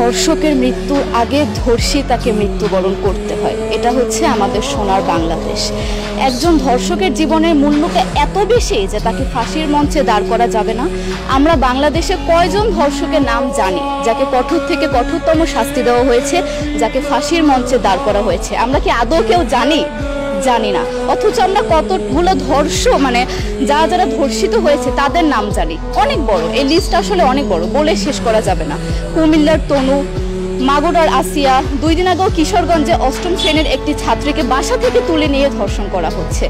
ধর্ষকের মৃত্যুর আগে ধর্ষী তাকে মৃত্যুবরণ করতে হয়। এটা হচ্ছে আমাদের সোনার বাংলাদেশ। একজন ধর্ষকের জীবনের মূল্যটা এত বেশি যে তাকে ফাঁসির মঞ্চে দাঁড় করা যাবে না। আমরা বাংলাদেশে কয়জন ধর্ষকের নাম জানি যাকে কঠোর থেকে কঠোরতম শাস্তি দেওয়া হয়েছে, যাকে ফাঁসির মঞ্চে দাঁড় করা হয়েছে? আমরা কি আদৌ কেউ জানি? জানি না। অথচ আমরা কতগুলো যারা ধর্ষিত হয়েছে তাদের নাম জানি। অনেক বড় এই লিস্ট, আসলে অনেক বড়, বলে শেষ করা যাবে না। কুমিল্লার তনু, মাগুরার আসিয়া, 2 দিন আগেও কিশোরগঞ্জে 8ম শ্রেণীর একটি ছাত্রীকে বাসা থেকে তুলে নিয়ে ধর্ষণ করা হচ্ছে।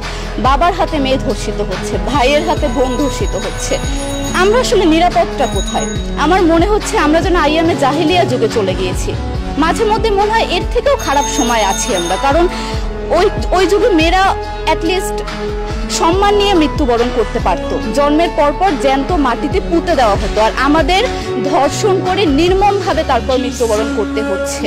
বাবার হাতে মেয়ে ধর্ষিত হচ্ছে, ভাইয়ের হাতে বোন ধর্ষিত হচ্ছে। আমরা আসলে নিরাপদটা কোথায়? আমার মনে হচ্ছে আমরা যেন আইয়ামে জাহেলিয়া যুগে চলে গিয়েছি। মাঝে মধ্যে মনে হয় এর থেকেও খারাপ সময় আছি আমরা, কারণ ওই যুগে মেয়েরা অ্যাটলিস্ট সম্মান নিয়ে মৃত্যুবরণ করতে পারতো। জন্মের পরপর জ্যান্ত মাটিতে পুঁতে দেওয়া হতো, আর আমাদের ধর্ষণ করে নির্মমভাবে তারপর মৃত্যুবরণ করতে হচ্ছে।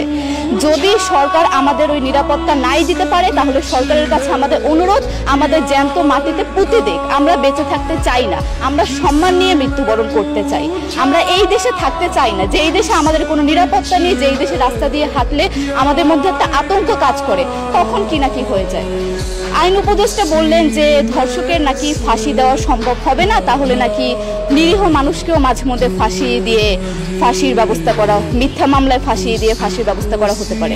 যদি সরকার আমাদের ওই নিরাপত্তা নাই দিতে পারে, তাহলে সরকারের কাছে আমাদের অনুরোধ, আমাদের জ্যান্ত মাটিতে পুঁতে দেখ। আমরা বেঁচে থাকতে চাই না, আমরা সম্মান নিয়ে মৃত্যুবরণ করতে চাই। আমরা এই দেশে থাকতে চাই না যে এই দেশে আমাদের কোনো নিরাপত্তা নেই, যে এই দেশে রাস্তা দিয়ে হাঁটলে আমাদের মধ্যে একটা আতঙ্ক কাজ করে, কখন কি না কি হয়ে যায়। আইন উপদেষ্টা বললেন যে ধর্ষকের নাকি ফাঁসি দেওয়া সম্ভব হবে না, তাহলে নাকি নিরীহ মানুষকেও মাঝে মধ্যে ফাঁসির ব্যবস্থা করা, মিথ্যা মামলায় ফাঁসিয়ে দিয়ে ফাঁসির ব্যবস্থা করা হতে পারে।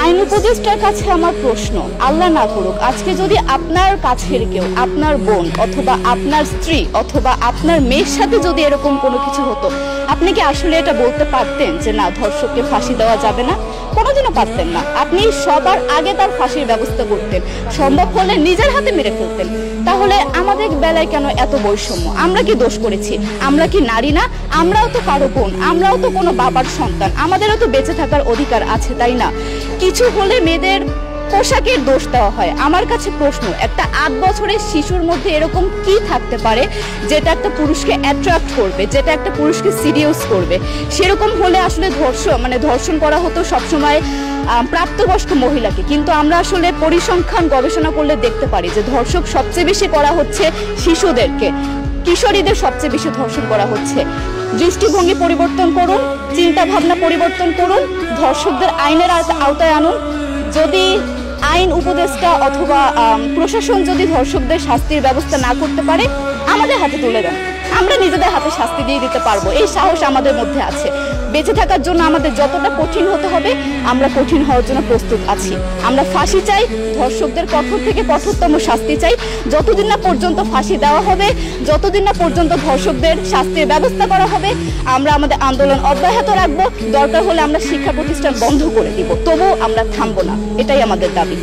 আইন উপদেষ্টার কাছে আমার প্রশ্ন, আল্লাহ না করুক আজকে যদি আপনার কাছের কেউ, আপনার বোন অথবা আপনার স্ত্রী অথবা আপনার মেয়ের সাথে যদি এরকম কোনো কিছু হতো, আপনি কি আসলে এটা বলতে পারতেন যে না, ধর্ষককে ফাঁসি দেওয়া যাবে না? কোনোদিনও পারতেন না। আপনি সবার আগে তার ফাঁসির ব্যবস্থা করতেন, সম্ভব হলে নিজের হাতে মেরে ফেলতেন। তাহলে আমাদের বেলায় কেন এত বৈষম্য? আমরা কি দোষ করেছি? আমরা কি নারী না? আমরাও তো কারো বোন, আমরাও তো কোনো বাবার সন্তান, আমাদেরও তো বেঁচে থাকার অধিকার আছে, তাই না? কিছু হলে মেয়েদের পোশাকের দোষ দেওয়া হয়। আমার কাছে প্রশ্ন, একটা 8 বছরের শিশুর মধ্যে এরকম কি থাকতে পারে যেটা একটা পুরুষকে অ্যাট্রাক্ট করবে, যেটা একটা পুরুষকে সিরিয়াস করবে? সেরকম হলে আসলে ধর্ষণ করা হতো সবসময় প্রাপ্তবয়স্ক মহিলাকে। কিন্তু আমরা আসলে পরিসংখ্যান গবেষণা করলে দেখতে পারি যে ধর্ষক সবচেয়ে বেশি করা হচ্ছে শিশুদেরকে, কিশোরীদের সবচেয়ে বেশি ধর্ষণ করা হচ্ছে। দৃষ্টিভঙ্গি পরিবর্তন করুন, চিন্তা ভাবনা পরিবর্তন করুন, ধর্ষকদের আইনের আওতায় আনুন। যদি আইন উপদেষ্টা অথবা প্রশাসন যদি ধর্ষকদের শাস্তির ব্যবস্থা না করতে পারে, আমাদের হাতে তুলে দেন, আমরা নিজেদের হাতে শাস্তি দিয়ে দিতে পারবো। এই সাহস আমাদের মধ্যে আছে। বেঁচে থাকার জন্য আমাদের যতটা কঠিন হতে হবে, আমরা কঠিন হওয়ার জন্য প্রস্তুত আছি। আমরা ফাঁসি চাই, ধর্ষকদের কঠোর থেকে কঠোরতম শাস্তি চাই। যতদিন না পর্যন্ত ফাঁসি দেওয়া হবে, যতদিন না পর্যন্ত ধর্ষকদের শাস্তির ব্যবস্থা করা হবে, আমরা আমাদের আন্দোলন অব্যাহত রাখবো। দরকার হলে আমরা শিক্ষা প্রতিষ্ঠান বন্ধ করে দিব, তবুও আমরা থামবো না। এটাই আমাদের দাবি।